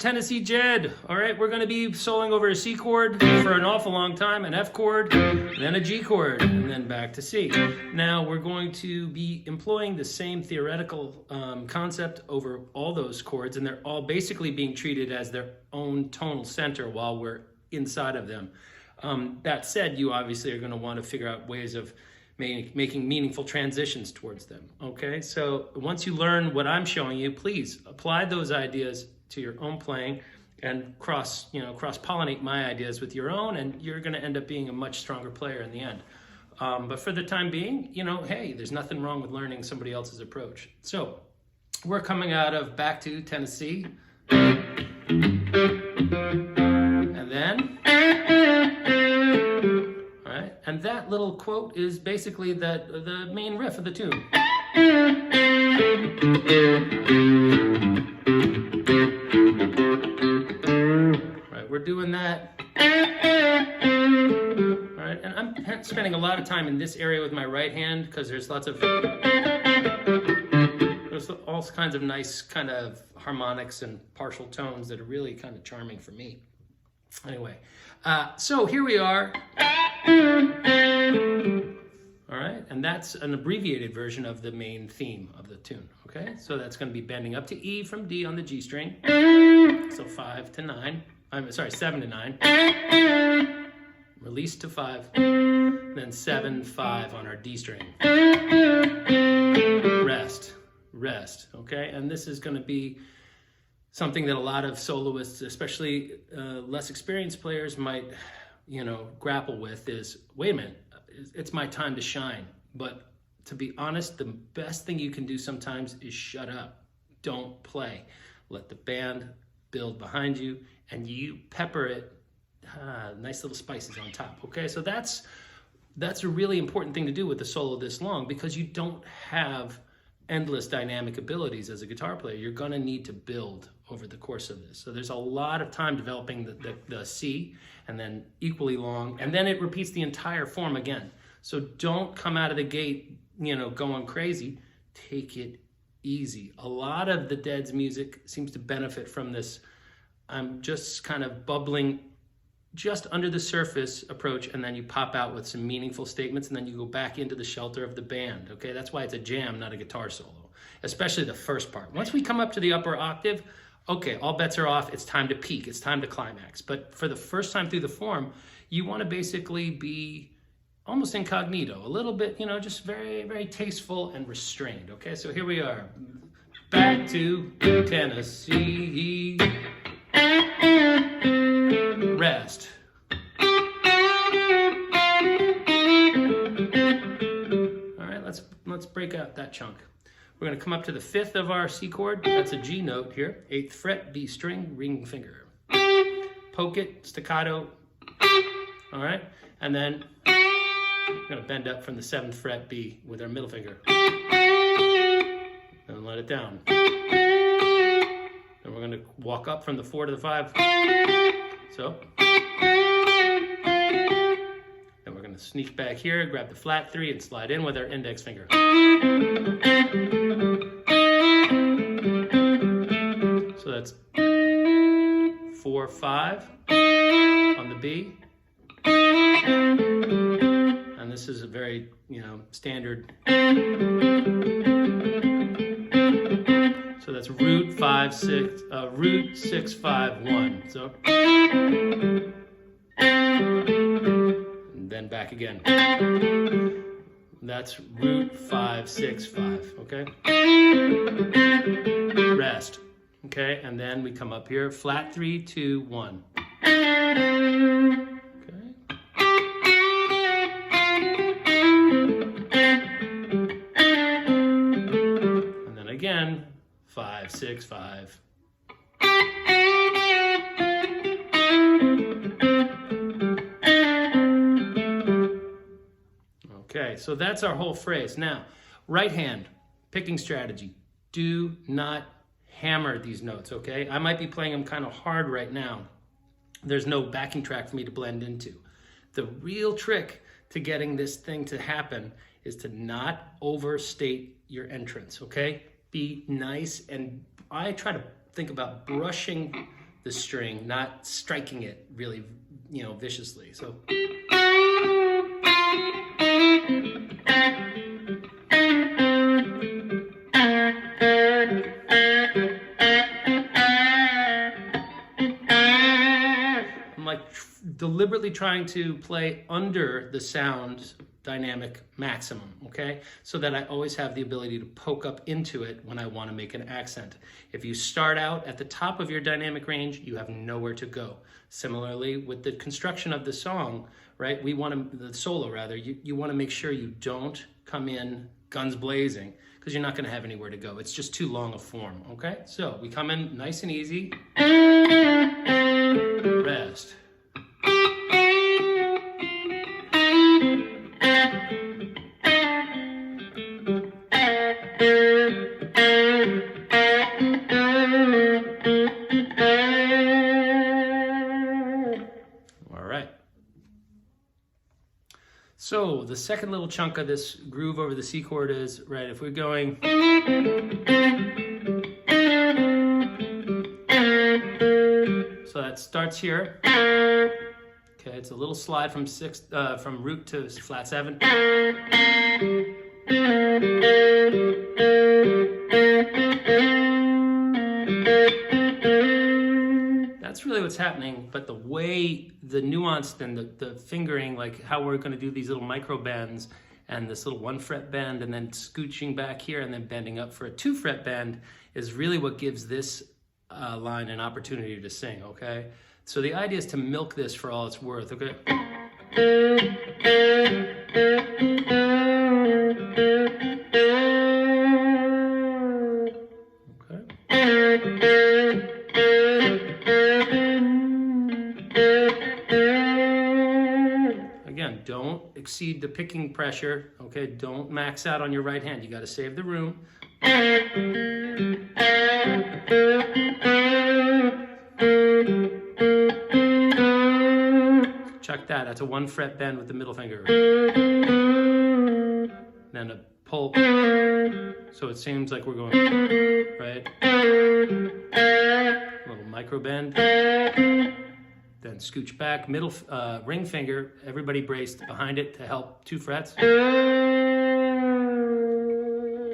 Tennessee Jed. All right, we're going to be soloing over a C chord for an awful long time, an F chord, then a G chord, and then back to C. Now we're going to be employing the same theoretical concept over all those chords, and they're all basically being treated as their own tonal center while we're inside of them. That said, you obviously are going to want to figure out ways of making meaningful transitions towards them. Okay, so once you learn what I'm showing you, please apply those ideas to your own playing and cross-pollinate my ideas with your own, and you're going to end up being a much stronger player in the end. But for the time being, hey, there's nothing wrong with learning somebody else's approach. So we're coming out of back to Tennessee, and then. And that little quote is basically the main riff of the tune. Right, we're doing that. All right, and I'm spending a lot of time in this area with my right hand because there's all kinds of nice kind of harmonics and partial tones that are really kind of charming for me. Anyway, so here we are. All right, and that's an abbreviated version of the main theme of the tune, okay? So that's going to be bending up to E from D on the G string, so 7 to 9, release to 5, then 7, 5 on our D string, rest, okay? And this is going to be something that a lot of soloists, especially less experienced players, might grapple with is, wait a minute, it's my time to shine. But to be honest, the best thing you can do sometimes is shut up. Don't play. Let the band build behind you, and you pepper it, nice little spices on top, okay? So that's a really important thing to do with the solo this long, because you don't have endless dynamic abilities as a guitar player. You're going to need to build over the course of this. So there's a lot of time developing the C, and then equally long, and then it repeats the entire form again. So don't come out of the gate, going crazy. Take it easy. A lot of the Dead's music seems to benefit from this. I'm just kind of bubbling just under the surface approach, and then you pop out with some meaningful statements, and then you go back into the shelter of the band, okay? That's why it's a jam, not a guitar solo, especially the first part. Once we come up to the upper octave, okay, all bets are off. It's time to peak. It's time to climax. But for the first time through the form, you want to basically be almost incognito, a little bit, just very, very tasteful and restrained, okay? So here we are, back to Tennessee. Rest. All right, let's break out that chunk. We're going to come up to the 5th of our C chord. That's a G note here. 8th fret, B string, ring finger. Poke it, staccato. All right, and then we're going to bend up from the 7th fret B with our middle finger. And let it down. And we're going to walk up from the 4 to the 5. So, then we're going to sneak back here, grab the flat 3, and slide in with our index finger. So that's 4, 5 on the B. And this is a very, standard. So that's root 5, 6, root 6, 5, 1. So, and then back again. That's root 5, 6, 5. Okay. Rest. Okay, and then we come up here, flat 3, 2, 1. Again, 5, 6, 5. Okay, so that's our whole phrase. Now, right hand, picking strategy. Do not hammer these notes, okay? I might be playing them kind of hard right now. There's no backing track for me to blend into. The real trick to getting this thing to happen is to not overstate your entrance, okay? Be nice, and I try to think about brushing the string, not striking it really, you know, viciously. So. I'm like deliberately trying to play under the sound dynamic maximum, okay? So that I always have the ability to poke up into it when I want to make an accent. If you start out at the top of your dynamic range, you have nowhere to go. Similarly, with the construction of the song, right? We want to, the solo rather, you want to make sure you don't come in guns blazing because you're not going to have anywhere to go. It's just too long a form, okay? So we come in nice and easy. Rest. So the second little chunk of this groove over the C chord is, right, if we're going, so that starts here. Okay, it's a little slide from root to flat 7. That's really what's happening, but the way, the nuance and the fingering, like how we're going to do these little micro bends and this little 1 fret bend and then scooching back here and then bending up for a 2 fret bend is really what gives this line an opportunity to sing, okay? So the idea is to milk this for all it's worth, okay? Again, don't exceed the picking pressure, okay? Don't max out on your right hand. You got to save the room. Check that. That's a 1 fret bend with the middle finger. Then a pull. So it seems like we're going, right? A little micro bend. Then scooch back, middle ring finger, everybody braced behind it to help 2 frets.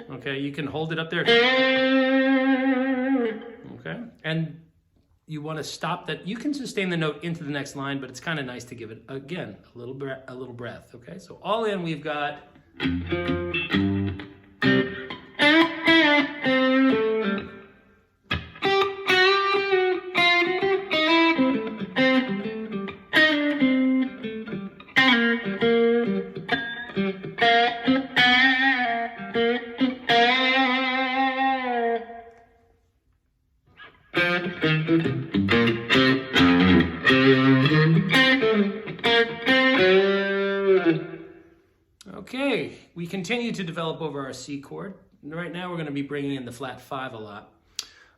Okay, you can hold it up there. Okay, and you want to stop that. You can sustain the note into the next line, but it's kind of nice to give it, again, a little breath. Okay, so all in we've got. Okay, we continue to develop over our C chord. Right now we're going to be bringing in the flat 5 a lot.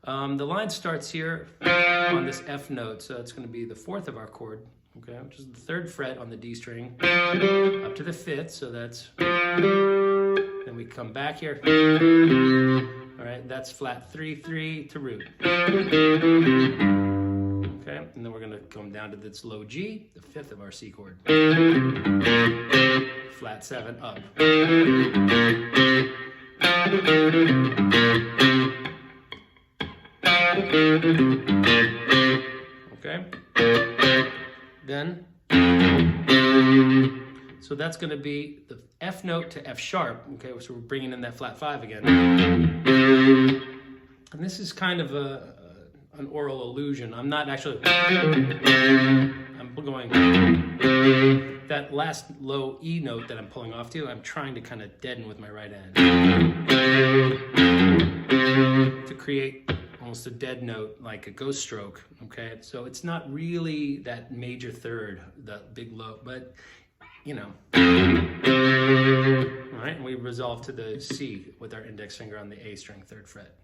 The line starts here on this F note, so it's going to be the 4th of our chord, okay, which is the 3rd fret on the D string, up to the 5th, so that's, then we come back here, all right, that's flat 3, 3 to root. Okay, and then we're going to come down to this low G, the 5th of our C chord. Flat 7 up. Okay. Then, so that's going to be the F note to F sharp. Okay, so we're bringing in that flat 5 again. And this is kind of an oral illusion. I'm not actually, I'm going, that last low E note that I'm pulling off to, I'm trying to kind of deaden with my right hand to create almost a dead note, like a ghost stroke, okay? So it's not really that major third, that big low, but you know. All right, and we resolve to the C with our index finger on the A string, 3rd fret.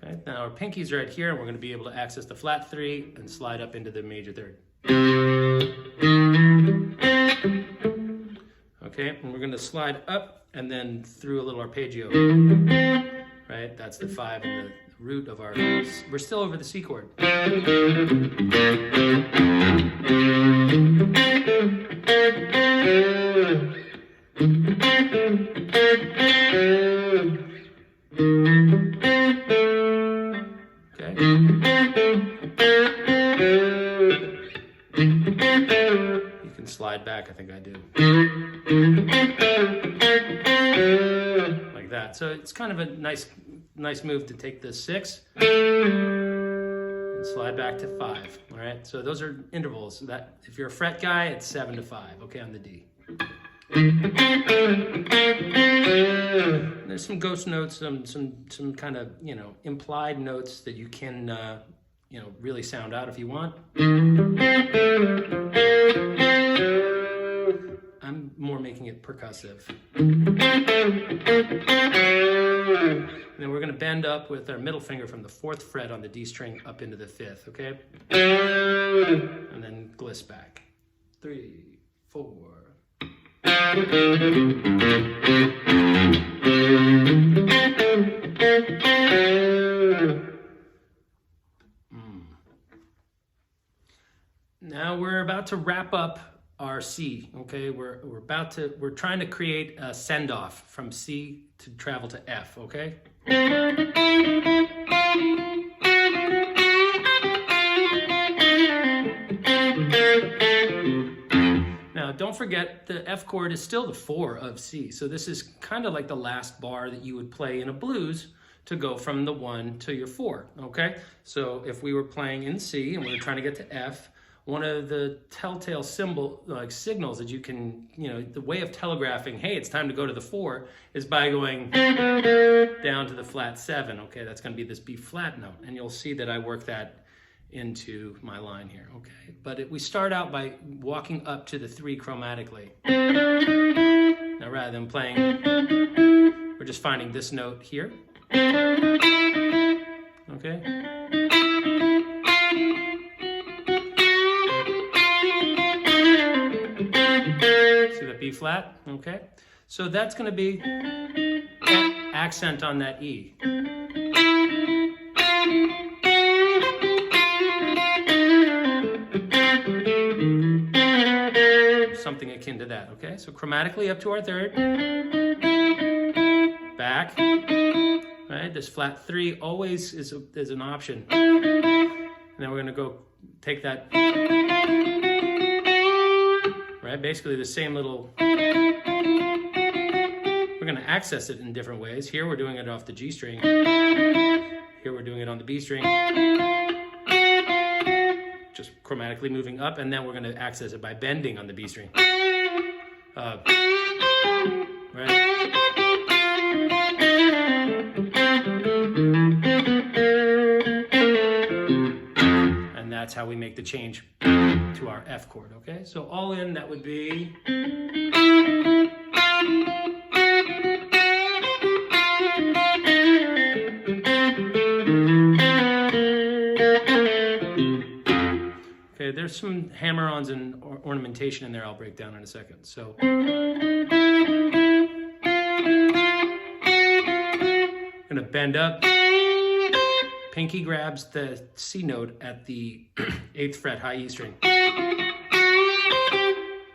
Okay, now our pinky's right here, and we're going to be able to access the flat 3 and slide up into the major 3rd. Okay, and we're going to slide up and then through a little arpeggio. right? That's the 5 and the root of our, we're still over the C chord. Okay. You can slide back, I think I do. Like that. So it's kind of a nice move to take the 6 and slide back to 5. All right. So those are intervals. That if you're a fret guy, it's 7 to 5. Okay, on the D. There's some ghost notes, some kind of, you know, implied notes that you can you know, really sound out if you want. I'm more making it percussive. And then we're going to bend up with our middle finger from the 4th fret on the D string up into the 5th, okay? And then gliss back. 3, 4. Now we're about to wrap up our C, okay? We're trying to create a send-off from C to travel to F, okay? Now, don't forget the F chord is still the 4 of C. So this is kind of like the last bar that you would play in a blues to go from the 1 to your 4, okay? So if we were playing in C and we were trying to get to F, one of the telltale signals that you can, you know, the way of telegraphing, hey, it's time to go to the 4, is by going down to the flat 7, okay? That's gonna be this B flat note, and you'll see that I work that into my line here, okay? But we start out by walking up to the 3 chromatically. Now rather than playing, we're just finding this note here, okay? See that B flat, okay? So that's gonna be accent on that E. Something akin to that, okay? So chromatically up to our 3rd, back, right? This flat 3 always is an option. And then we're gonna go take that, right? Basically the same little, we're gonna access it in different ways. Here we're doing it off the G string. Here we're doing it on the B string. Just chromatically moving up, and then we're going to access it by bending on the B string. Right? And that's how we make the change to our F chord, okay? So all in, that would be... Okay, there's some hammer-ons and ornamentation in there I'll break down in a second. So gonna bend up. Pinky grabs the C note at the 8th fret high E string.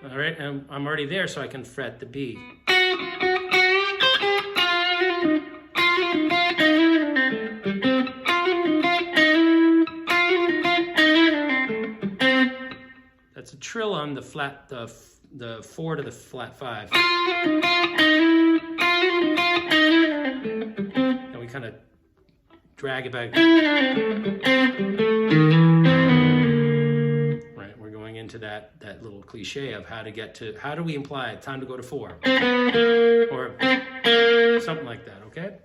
All right, and I'm already there, so I can fret the B. That's a trill on the flat, the 4 to the flat 5. And we kind of drag it back. Right, we're going into that little cliche of how do we imply time to go to 4? Or something like that, okay?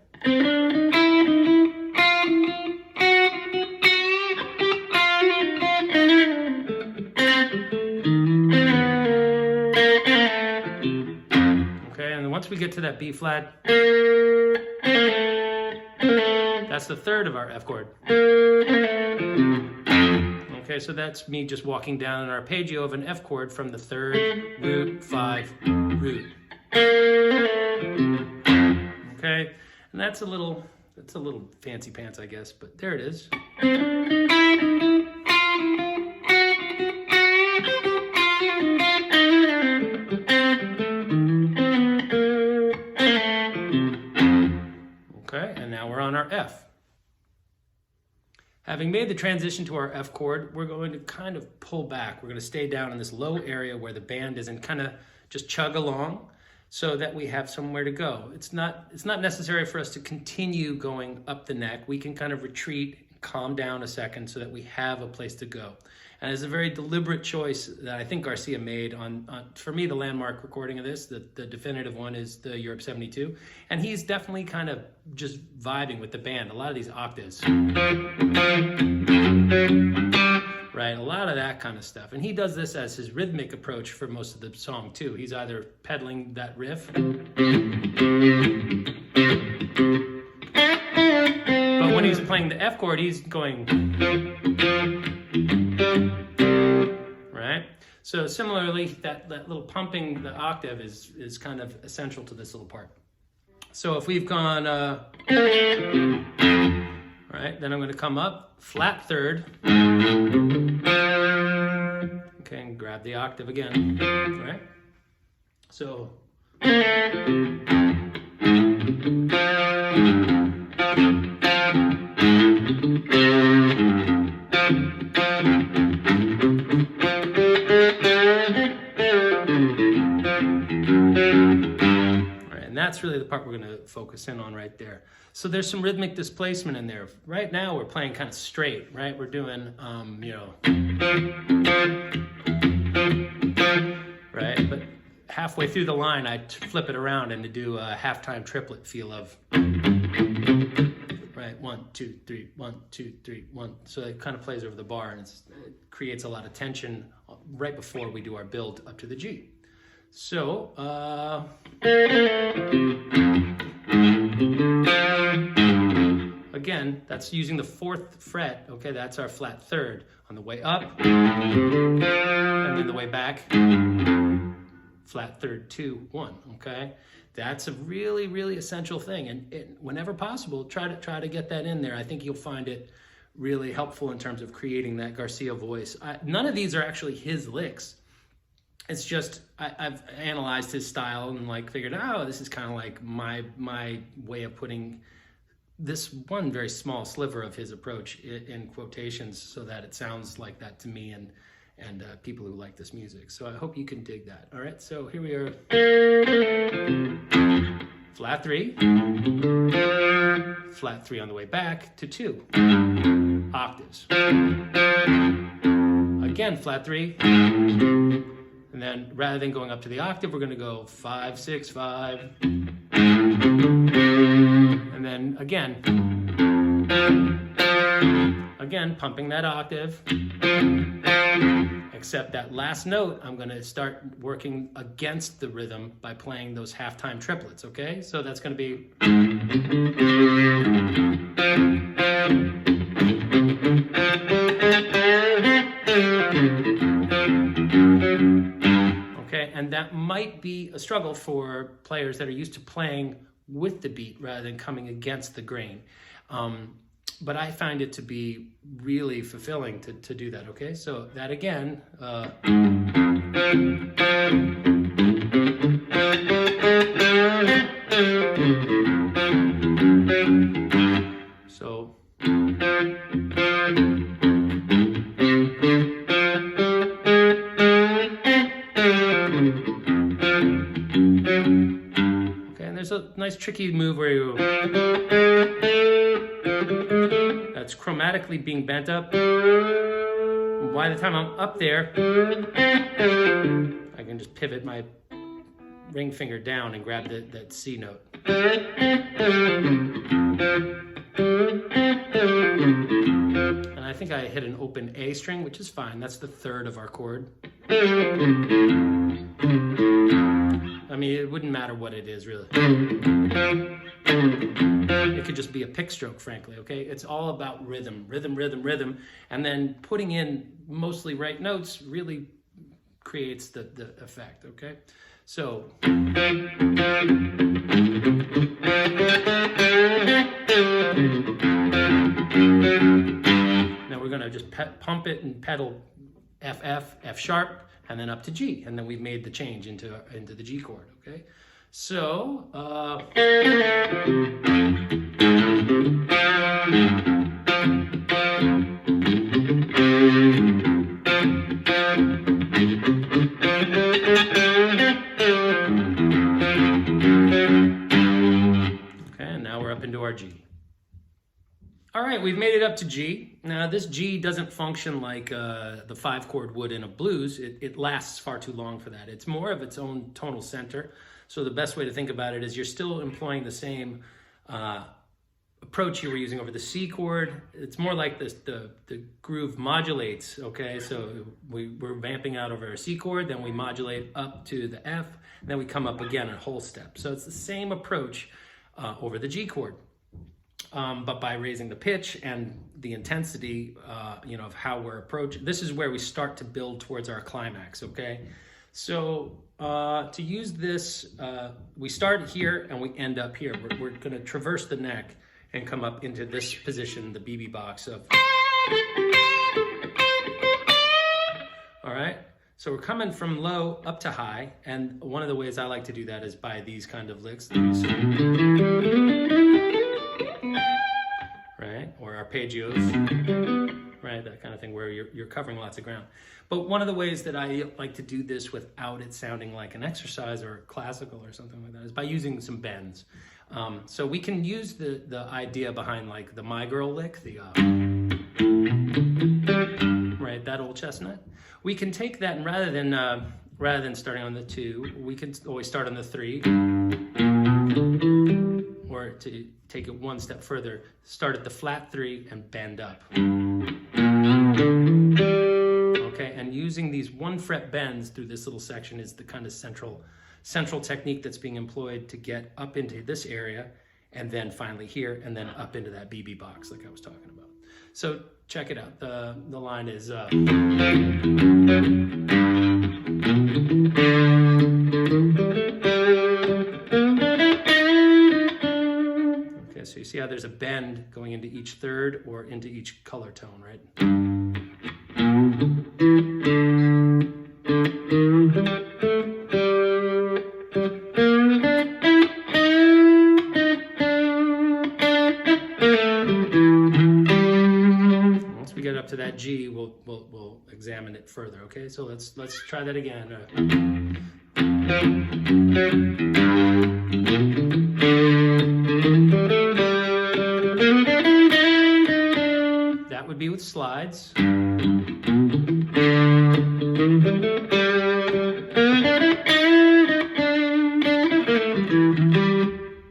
Once we get to that B flat, that's the 3rd of our F chord. Okay, so that's me just walking down an arpeggio of an F chord from the 3rd, root, 5, root. Okay, and that's a little It's a little fancy pants, I guess, but there it is. Okay, and now we're on our F. Having made the transition to our F chord, we're going to kind of pull back. We're going to stay down in this low area where the band is and kind of just chug along so that we have somewhere to go. It's not necessary for us to continue going up the neck. We can kind of retreat, calm down a second so that we have a place to go. And it's a very deliberate choice that I think Garcia made on for me, the landmark recording of this, the definitive one is the Europe 72. And he's definitely kind of just vibing with the band. A lot of these octaves. Right, a lot of that kind of stuff. And he does this as his rhythmic approach for most of the song too. He's either pedaling that riff, but when he's playing the F chord, he's going, right? So similarly, that little pumping the octave is kind of essential to this little part. So if we've gone, right, then I'm going to come up, flat third, okay, and grab the octave again, right? So, that's really the part we're going to focus in on right there. So there's some rhythmic displacement in there. Right now we're playing kind of straight, right? We're doing, you know, right? But halfway through the line, I flip it around and to do a halftime triplet feel of, right? 1, 2, 3, 1, 2, 3, 1. So it kind of plays over the bar and it creates a lot of tension right before we do our build up to the G. So, again, that's using the 4th fret, okay, that's our flat third. On the way up, and then the way back, flat third, 2, 1, okay? That's a really, really essential thing, and whenever possible, try to get that in there. I think you'll find it really helpful in terms of creating that Garcia voice. None of these are actually his licks. It's just, I've analyzed his style and like figured, oh, this is kind of like my way of putting this one very small sliver of his approach in quotations so that it sounds like that to me and people who like this music. So I hope you can dig that. All right, so here we are. Flat 3, flat 3 on the way back to 2 octaves. Again, flat 3. And then rather than going up to the octave, we're going to go 5, 6, 5. And then again, pumping that octave. Except that last note, I'm going to start working against the rhythm by playing those halftime triplets, okay? So that's going to be... Okay, and that might be a struggle for players that are used to playing with the beat rather than coming against the grain. But I find it to be really fulfilling to do that, okay? So that again, so, there's a nice tricky move where you, that's chromatically being bent up. By the time I'm up there, I can just pivot my ring finger down and grab that C note. And I think I hit an open A string, which is fine. That's the 3rd of our chord. I mean, it wouldn't matter what it is, really. It could just be a pick stroke, frankly, okay? It's all about rhythm, and then putting in mostly right notes really creates the effect, okay? So... we're gonna just pump it and pedal F, F sharp, and then up to G, and then we've made the change into the G chord, okay? So, and now we're up into our G. All right, we've made it up to G. Now this G doesn't function like the 5-chord would in a blues. It lasts far too long for that. It's more of its own tonal center. So the best way to think about it is you're still employing the same approach you were using over the C chord. It's more like this, the groove modulates, okay? So we're vamping out over a C chord, then we modulate up to the F, and then we come up again a whole step. So it's the same approach over the G chord. But by raising the pitch and the intensity, you know, of how we're approaching. This is where we start to build towards our climax, okay? So to use this, we start here and we end up here. We're gonna traverse the neck and come up into this position, the BB box of. All right, so we're coming from low up to high, and one of the ways I like to do that is by these kind of licks. Right, or arpeggios, right, that kind of thing where you're covering lots of ground. But one of the ways that I like to do this without it sounding like an exercise or classical or something like that is by using some bends. So we can use the idea behind like the My Girl lick, the right, that old chestnut. We can take that and rather than starting on the 2, we can always start on the 3. Or to take it one step further, start at the flat 3 and bend up. Okay, and using these 1-fret bends through this little section is the kind of central technique that's being employed to get up into this area, and then finally here, and then up into that BB box like I was talking about. So check it out. The line is so you see how there's a bend going into each third or into each color tone, right? Once we get up to that G, we'll examine it further, okay? So let's try that again. That would be with slides.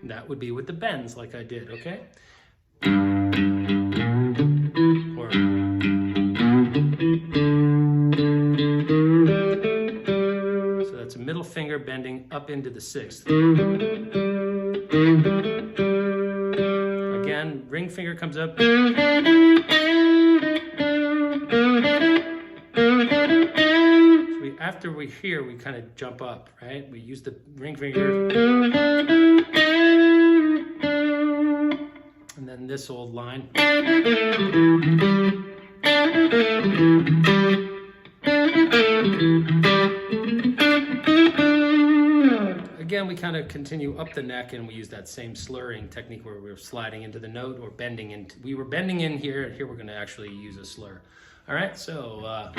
That would be with the bends like I did, okay? Or so that's a middle finger bending up into the 6th. Again, ring finger comes up. After we hear, we kind of jump up, right? We use the ring finger. And then this old line. Again, we kind of continue up the neck and we use that same slurring technique where we're sliding into the note or bending in. We were bending in here, and here we're going to actually use a slur. All right, so all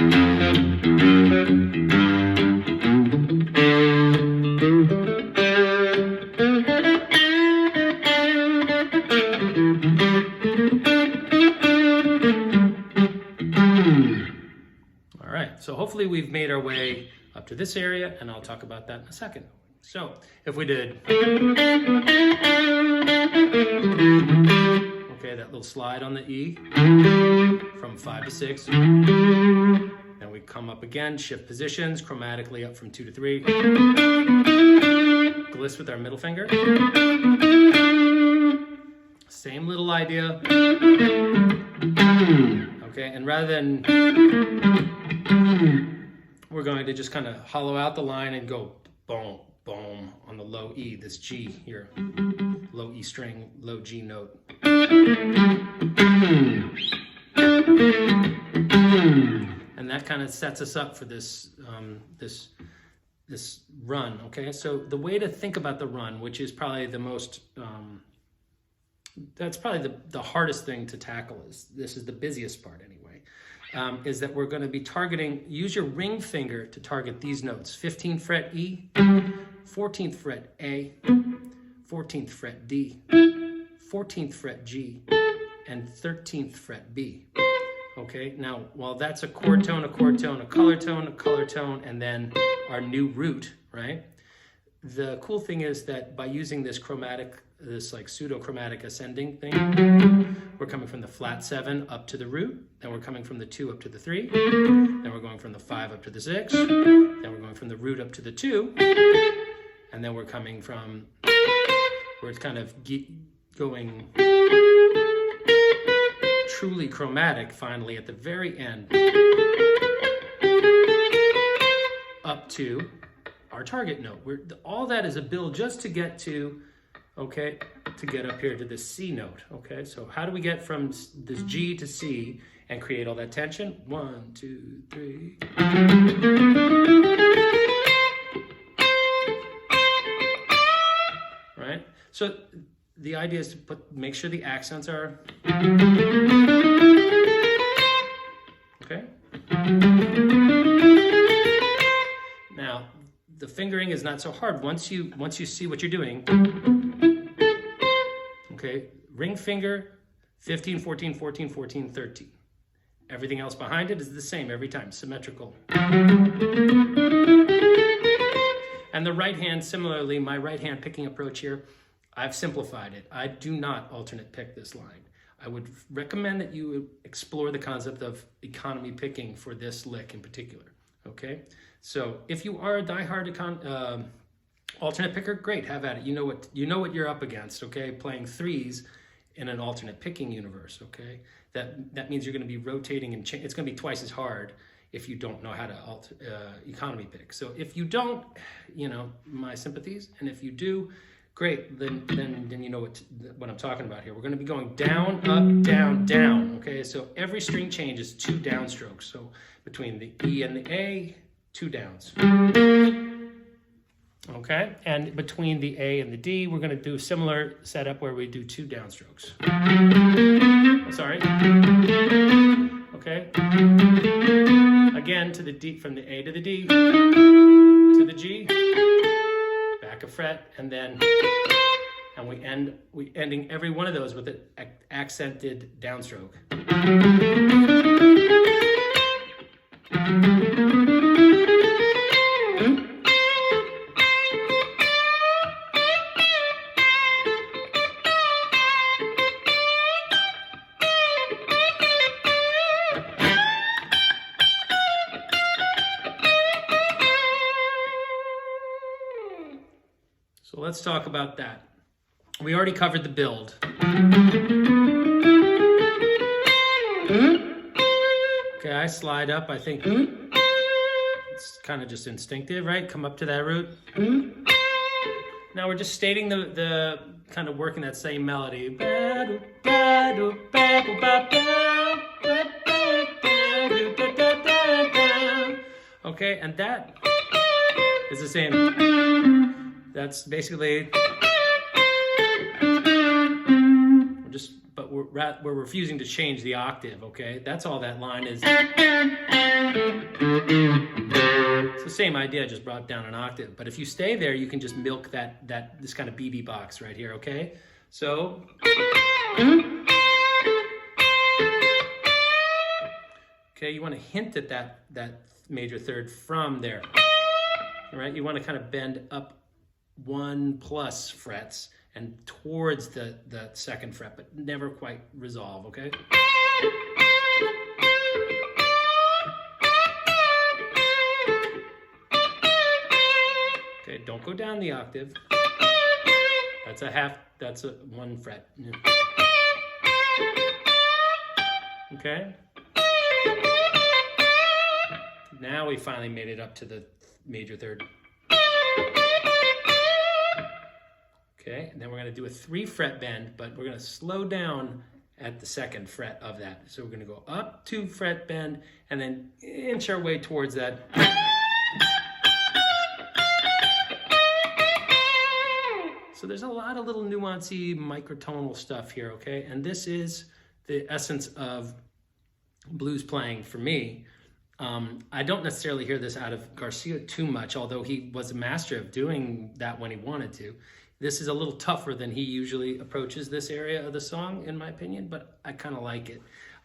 right, so hopefully we've made our way up to this area, and I'll talk about that in a second. So if we did, okay, that little slide on the E from 5 to 6. Then we come up again, shift positions, chromatically up from 2 to 3. Gliss with our middle finger. Same little idea. Okay, and rather than, we're going to just kind of hollow out the line and go boom, boom on the low E, this G here. Low E string, low G note. And that kind of sets us up for this, this run, okay? So the way to think about the run, which is probably the most, that's probably the hardest thing to tackle, this is the busiest part anyway, is that we're gonna be targeting, use your ring finger to target these notes: 15th fret E, 14th fret A, 14th fret D, 14th fret G, and 13th fret B. Okay, now while that's a chord tone, a chord tone, a color tone, a color tone, and then our new root, right? The cool thing is that by using this chromatic, this like pseudo-chromatic ascending thing, we're coming from the flat 7 up to the root, then we're coming from the 2 up to the 3, then we're going from the 5 up to the 6, then we're going from the root up to the 2, and then we're coming from, where it's kind of going truly chromatic finally at the very end, up to our target note. All that is a build just to get to, okay, to get up here to the C note, okay? So how do we get from this G to C and create all that tension? 1, 2, 3. Right? So the idea is to make sure the accents are, okay? Now, the fingering is not so hard once you see what you're doing. Okay, ring finger, 15, 14, 14, 14, 13. Everything else behind it is the same every time, symmetrical. And the right hand, similarly, my right hand picking approach here, I've simplified it. I do not alternate pick this line. I would recommend that you explore the concept of economy picking for this lick in particular, okay? So if you are a diehard alternate picker, great, have at it. You know what you're up against, okay? Playing threes in an alternate picking universe, okay? That means you're gonna be rotating and it's gonna be twice as hard if you don't know how to economy pick. So if you don't, you know, my sympathies, and if you do, great, then you know what I'm talking about here. We're gonna be going down, up, down, down, okay? So every string change is 2 downstrokes. So between the E and the A, 2 downs. Okay, and between the A and the D, we're gonna do a similar setup where we do 2 downstrokes. Sorry. Okay. Again, to the D, from the A to the D, to the G, back a fret, and then, and we ending every one of those with an accented downstroke. So let's talk about that. We already covered the build. Okay, I slide up, I think it's kind of just instinctive, right? Come up to that root. Now we're just stating the kind of working that same melody. Okay, and that is the same. That's basically, we're refusing to change the octave, okay? That's all that line is. It's the same idea, just brought down an octave. But if you stay there, you can just milk this kind of BB box right here, okay? So. Okay, you want to hint at that major third from there, all right? You want to kind of bend up 1+ frets and towards the second fret, but never quite resolve, okay? Okay, don't go down the octave. That's a 1 fret. Okay? Now we finally made it up to the major third. Okay, and then we're gonna do a 3 fret bend, but we're gonna slow down at the 2nd fret of that. So we're gonna go up 2 fret bend and then inch our way towards that. So there's a lot of little nuancy microtonal stuff here, okay? And this is the essence of blues playing for me. I don't necessarily hear this out of Garcia too much, although he was a master of doing that when he wanted to. This is a little tougher than he usually approaches this area of the song, in my opinion, but I kind of like it.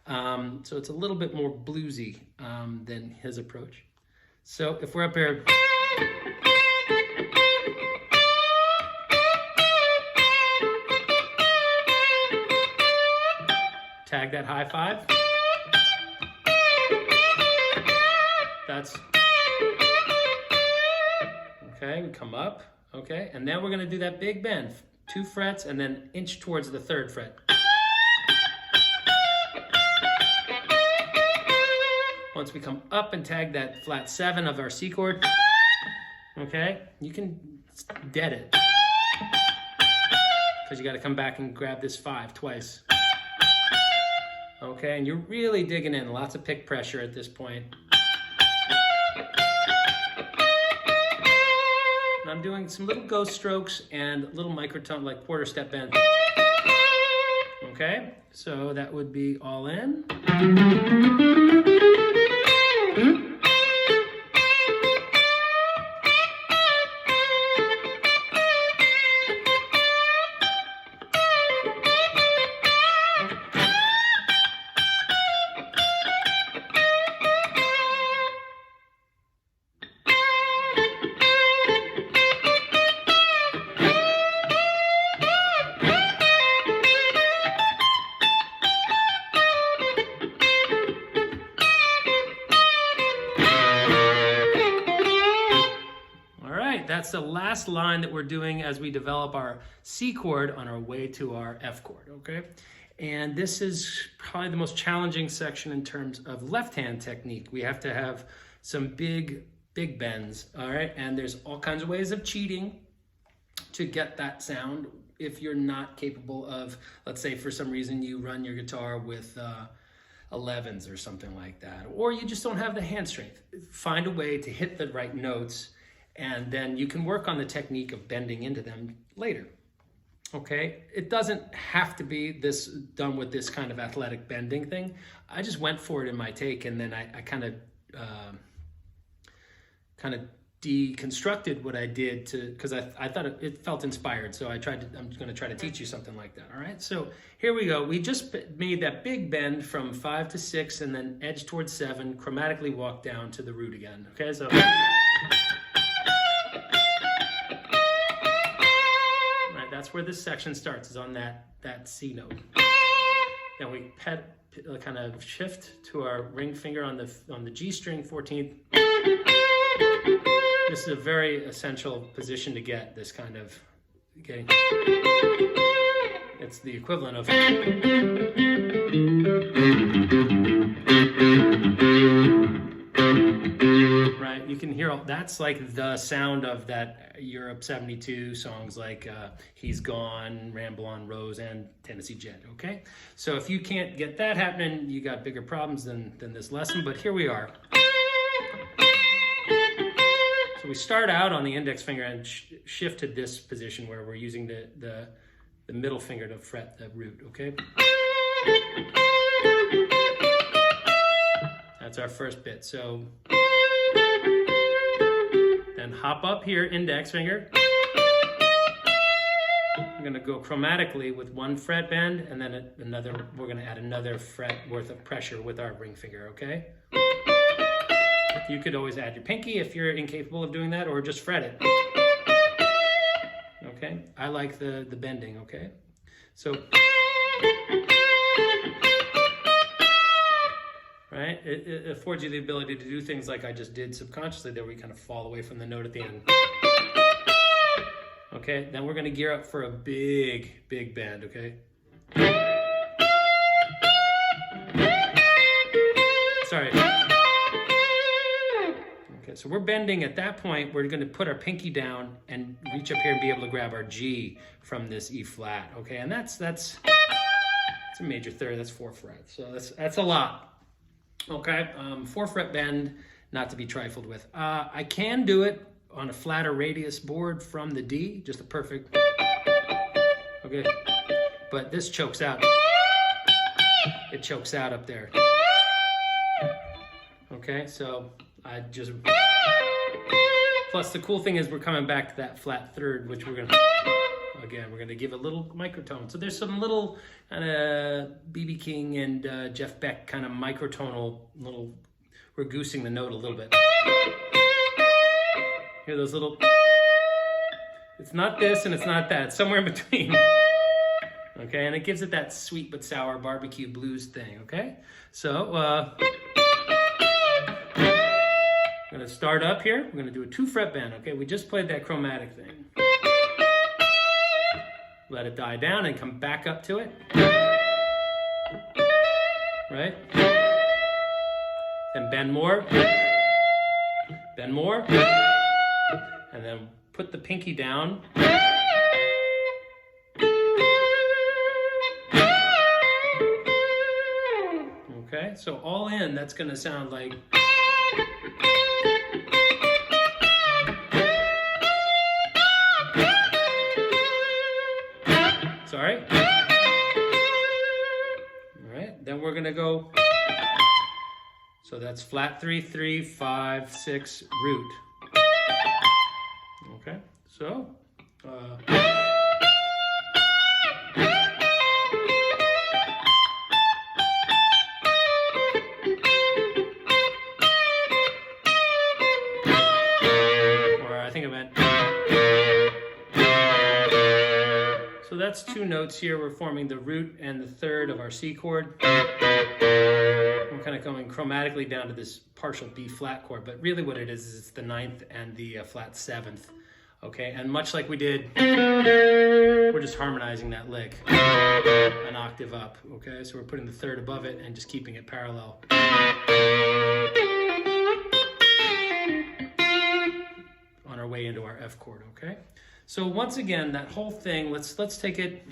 So it's a little bit more bluesy than his approach. So if we're up here, tag that high 5. That's okay. We come up. Okay, and then we're gonna do that big bend, 2 frets, and then inch towards the 3rd fret. Once we come up and tag that flat 7 of our C chord, okay, you can dead it, because you gotta come back and grab this 5 twice. Okay, and you're really digging in, lots of pick pressure at this point. I'm doing some little ghost strokes and little microtone, like quarter step bend. Okay, so that would be all in. That's the last line that we're doing as we develop our C chord on our way to our F chord, okay? And this is probably the most challenging section in terms of left hand technique. We have to have some big bends, all right? And there's all kinds of ways of cheating to get that sound if you're not capable of, let's say for some reason you run your guitar with 11s or something like that, or you just don't have the hand strength. Find a way to hit the right notes, and then you can work on the technique of bending into them later. Okay, it doesn't have to be this done with this kind of athletic bending thing. I just went for it in my take, and then I kind of deconstructed what I did because I thought it felt inspired. So I'm going to try to teach you something like that. All right, so here we go. We just made that big bend from 5 to 6, and then edge towards 7. Chromatically walk down to the root again. Okay, so. That's where this section starts, is on that C note. Then we kind of shift to our ring finger on the G string 14th. This is a very essential position to get this kind of, okay? It's the equivalent of. Right, you can hear that's like the sound of that Europe 72 songs like He's Gone, Ramble on Rose, and Tennessee Jed, okay? So if you can't get that happening, you got bigger problems than this lesson, but here we are. So we start out on the index finger and shift to this position where we're using the middle finger to fret the root, okay? That's our first bit. So then hop up here, index finger. I'm gonna go chromatically with 1 fret bend, and then we're gonna add another fret worth of pressure with our ring finger, okay? You could always add your pinky if you're incapable of doing that, or just fret it. Okay, I like the bending, okay? So, right, it affords you the ability to do things like I just did subconsciously there, where we kind of fall away from the note at the end. Okay, then we're gonna gear up for a big bend, okay? Sorry. Okay, so we're bending at that point. We're gonna put our pinky down and reach up here and be able to grab our G from this E flat, okay? And that's It's a major third, that's 4 frets. So that's a lot. Okay, 4 fret bend, not to be trifled with. I can do it on a flatter radius board from the D, just a perfect, okay, but this chokes out. It chokes out up there. Okay, so I just, plus the cool thing is we're coming back to that flat third, which we're gonna, again, we're gonna give a little microtone. So there's some little kind of B.B. King and Jeff Beck kind of microtonal little, we're goosing the note a little bit. Hear those little, it's not this and it's not that, it's somewhere in between. Okay, and it gives it that sweet but sour barbecue blues thing, okay? So, I'm gonna start up here. We're gonna do a 2 fret bend, okay? We just played that chromatic thing. Let it die down and come back up to it. Right? Then bend more. Bend more. And then put the pinky down. Okay, so all in, that's gonna sound like, sorry. All right, then we're gonna go, so that's flat 3, 3, 5, 6, root. Okay, so, so that's 2 notes here. We're forming the root and the third of our C chord. We're kind of going chromatically down to this partial B flat chord, but really what it is it's the 9th and the flat 7th. Okay, and much like we did, we're just harmonizing that lick an octave up. Okay, so we're putting the third above it and just keeping it parallel. On our way into our F chord, okay? So once again, that whole thing, let's take it.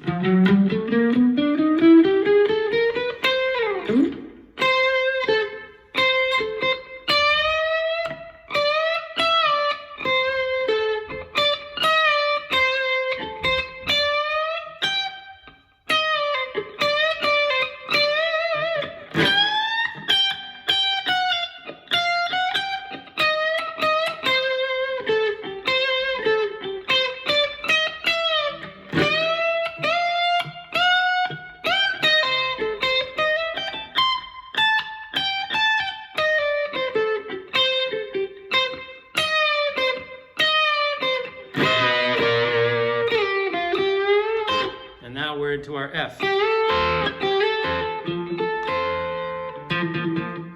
To our F.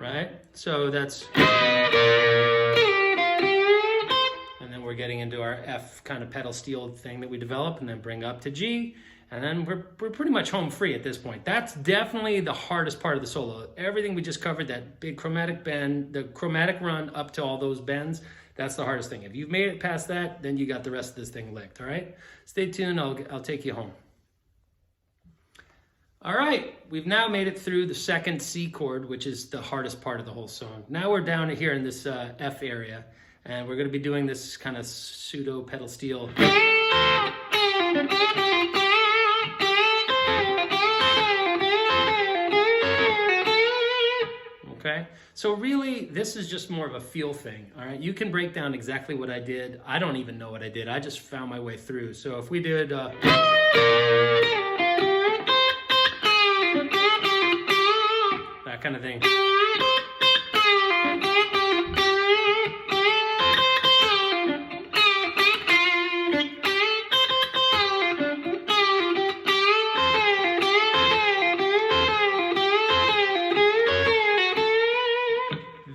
Right? So that's, and then we're getting into our F kind of pedal steel thing that we develop and then bring up to G, and then we're pretty much home free at this point. That's definitely the hardest part of the solo. Everything we just covered, that big chromatic bend, the chromatic run up to all those bends, that's the hardest thing. If you've made it past that, then you got the rest of this thing licked, all right? Stay tuned, I'll take you home. All right, we've now made it through the 2nd C chord, which is the hardest part of the whole song. Now we're down here in this F area, and we're gonna be doing this kind of pseudo pedal steel. Okay, so really, this is just more of a feel thing, all right? You can break down exactly what I did. I don't even know what I did. I just found my way through. So if we did, that kind of thing.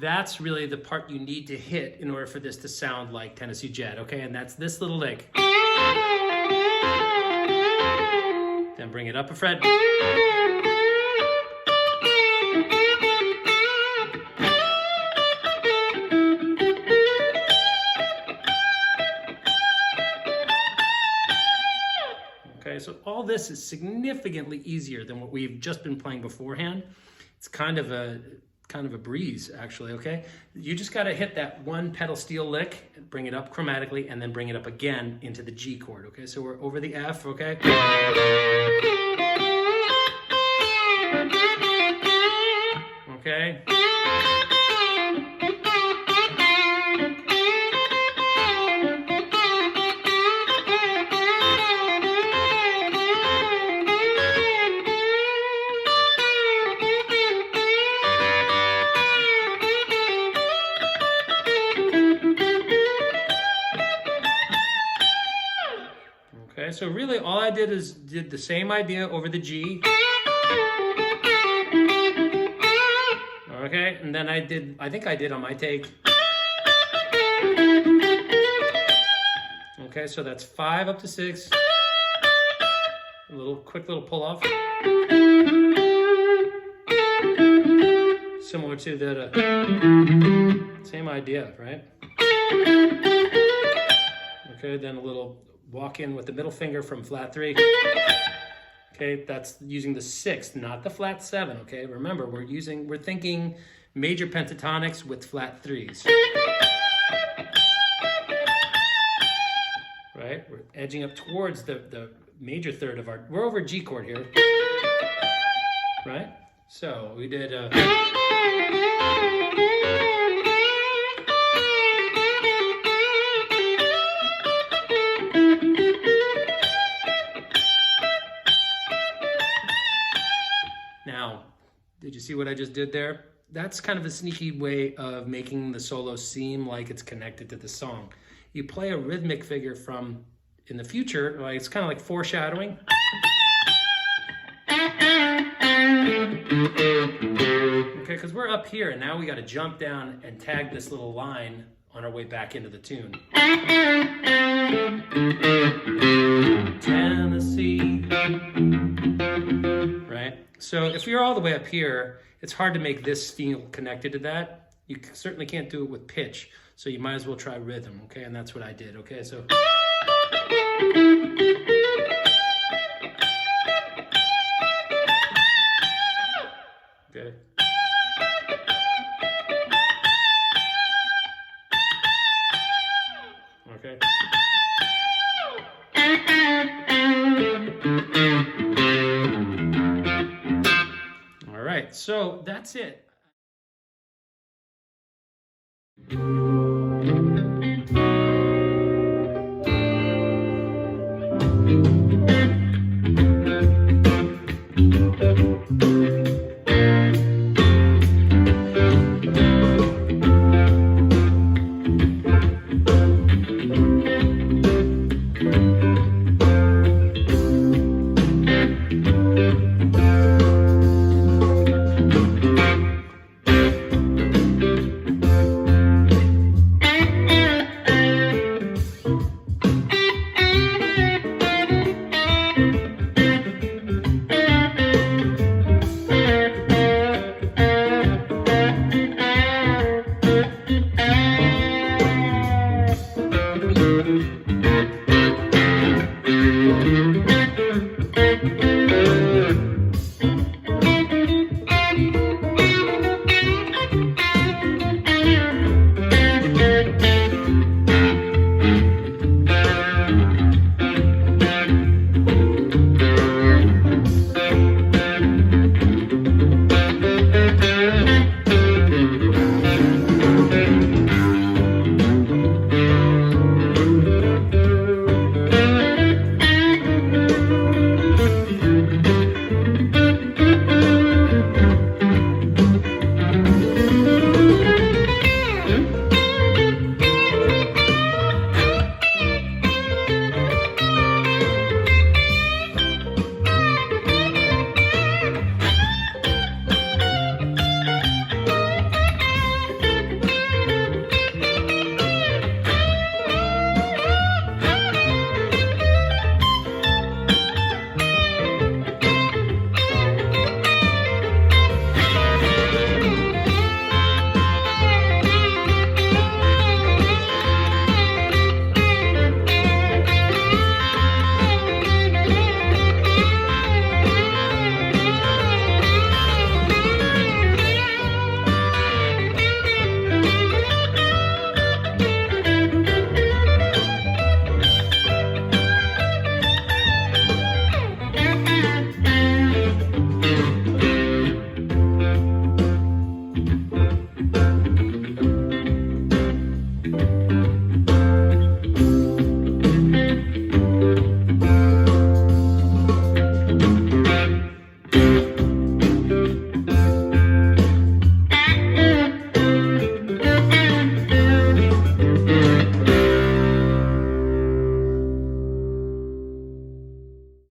That's really the part you need to hit in order for this to sound like Tennessee Jed, okay? And that's this little lick. Then bring it up a fret. Okay, Okay, so all this is significantly easier than what we've just been playing beforehand. It's kind of a breeze, actually, okay? You just gotta hit that one pedal steel lick, bring it up chromatically, and then bring it up again into the G chord, okay? So we're over the F, okay? Okay? Okay, so really all I did is did the same idea over the G. Okay, and then I think I did on my take. Okay, so that's 5 up to 6. A quick little pull off. Similar to that, same idea, right? Okay, then a little walk in with the middle finger from flat 3. Okay, that's using the 6th, not the flat 7, okay? Remember, we're thinking major pentatonics with flat 3s. Right? We're edging up towards the major third of we're over G chord here. Right? So we did Now, did you see what I just did there? That's kind of a sneaky way of making the solo seem like it's connected to the song. You play a rhythmic figure from in the future, like it's kind of like foreshadowing. Okay, because we're up here and now we got to jump down and tag this little line on our way back into the tune. Tennessee. Right? So if you're all the way up here, it's hard to make this feel connected to that. You certainly can't do it with pitch, so you might as well try rhythm, okay? And that's what I did, okay? So. Okay. Okay. All right, so that's it.